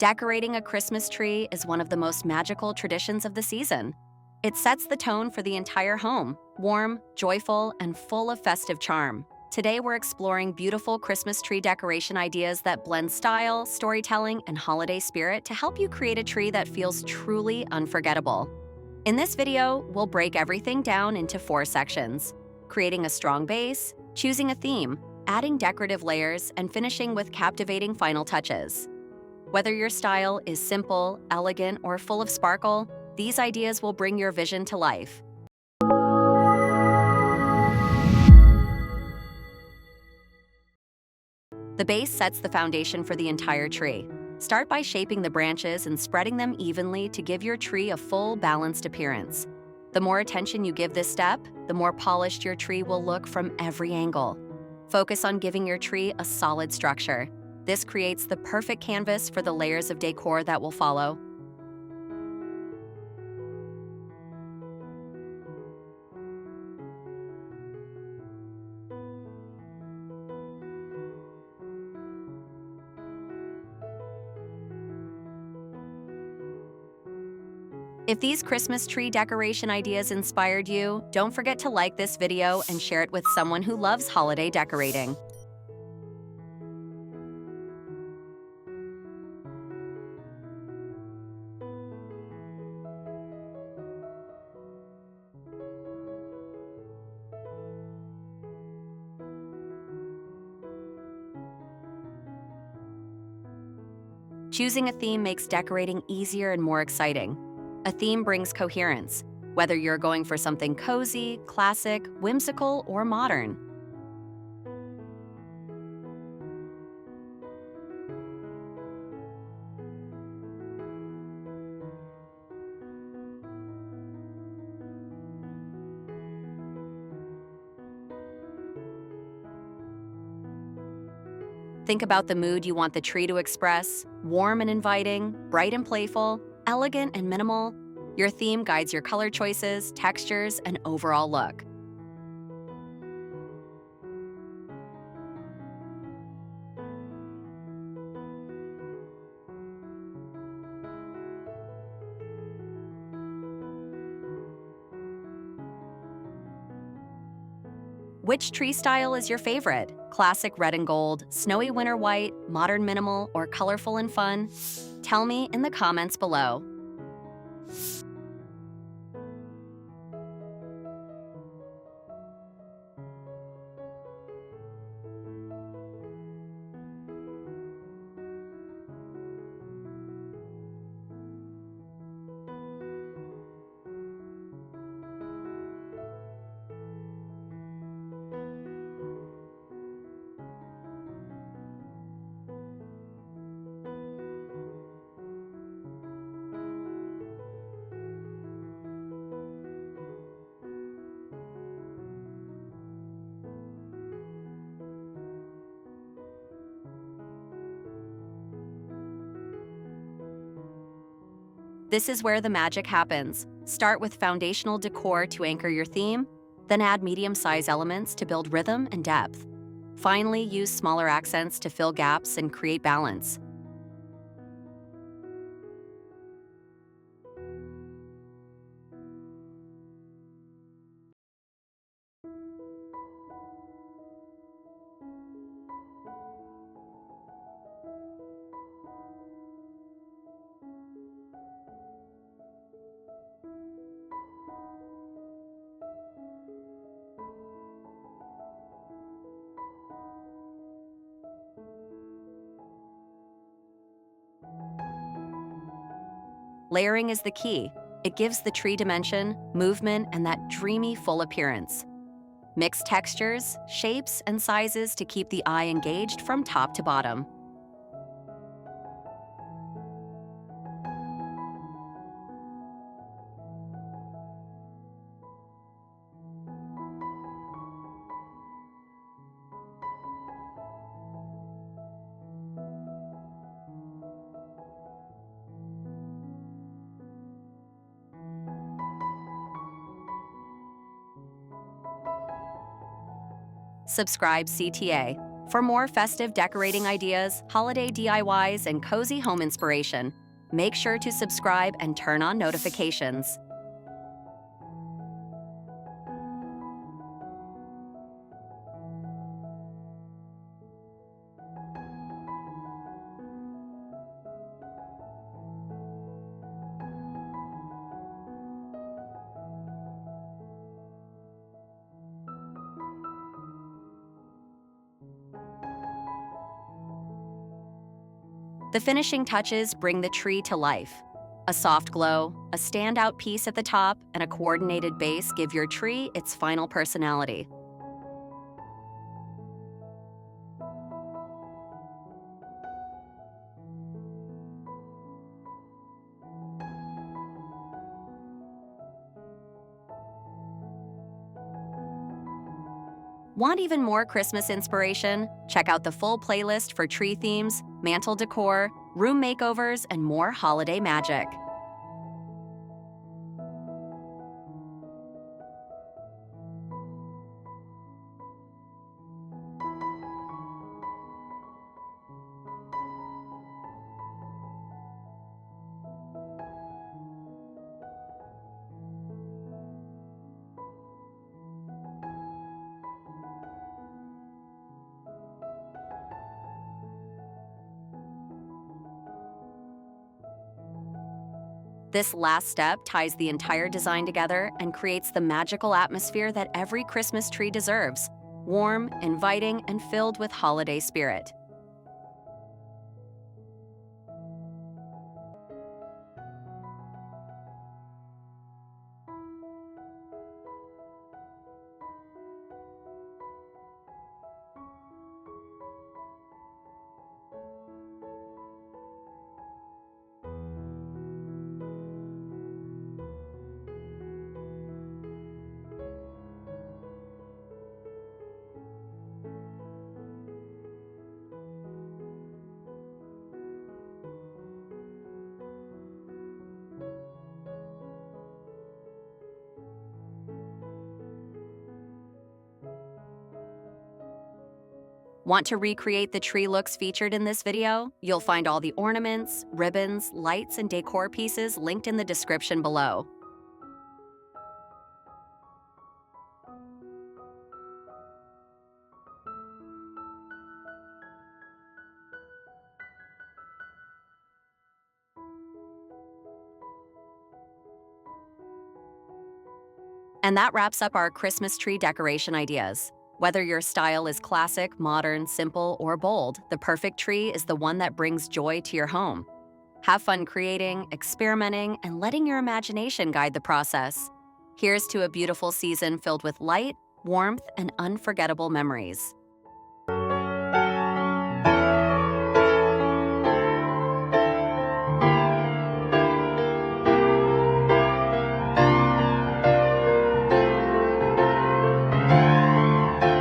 Decorating a Christmas tree is one of the most magical traditions of the season. It sets the tone for the entire home, warm, joyful, and full of festive charm. Today, we're exploring beautiful Christmas tree decoration ideas that blend style, storytelling, and holiday spirit to help you create a tree that feels truly unforgettable. In this video, we'll break everything down into 4 sections: creating a strong base, choosing a theme, adding decorative layers, and finishing with captivating final touches. Whether your style is simple, elegant, or full of sparkle, these ideas will bring your vision to life. The base sets the foundation for the entire tree. Start by shaping the branches and spreading them evenly to give your tree a full, balanced appearance. The more attention you give this step, the more polished your tree will look from every angle. Focus on giving your tree a solid structure. This creates the perfect canvas for the layers of decor that will follow. If these Christmas tree decoration ideas inspired you, don't forget to like this video and share it with someone who loves holiday decorating. Choosing a theme makes decorating easier and more exciting. A theme brings coherence, whether you're going for something cozy, classic, whimsical, or modern. Think about the mood you want the tree to express: warm and inviting, bright and playful, elegant and minimal. Your theme guides your color choices, textures, and overall look. Which tree style is your favorite? Classic red and gold, snowy winter white, modern minimal, or colorful and fun? Tell me in the comments below. This is where the magic happens. Start with foundational decor to anchor your theme, then add medium-size elements to build rhythm and depth. Finally, use smaller accents to fill gaps and create balance. Layering is the key. It gives the tree dimension, movement, and that dreamy, full appearance. Mix textures, shapes, and sizes to keep the eye engaged from top to bottom. Subscribe CTA For more festive decorating ideas, holiday DIYs, and cozy home inspiration, make sure to subscribe and turn on notifications. The finishing touches bring the tree to life. A soft glow, a standout piece at the top, and a coordinated base give your tree its final personality. Want even more Christmas inspiration? Check out the full playlist for tree themes, mantle decor, room makeovers, and more holiday magic. This last step ties the entire design together and creates the magical atmosphere that every Christmas tree deserves: warm, inviting, and filled with holiday spirit. Want to recreate the tree looks featured in this video? You'll find all the ornaments, ribbons, lights, and decor pieces linked in the description below. And that wraps up our Christmas tree decoration ideas. Whether your style is classic, modern, simple, or bold, the perfect tree is the one that brings joy to your home. Have fun creating, experimenting, and letting your imagination guide the process. Here's to a beautiful season filled with light, warmth, and unforgettable memories.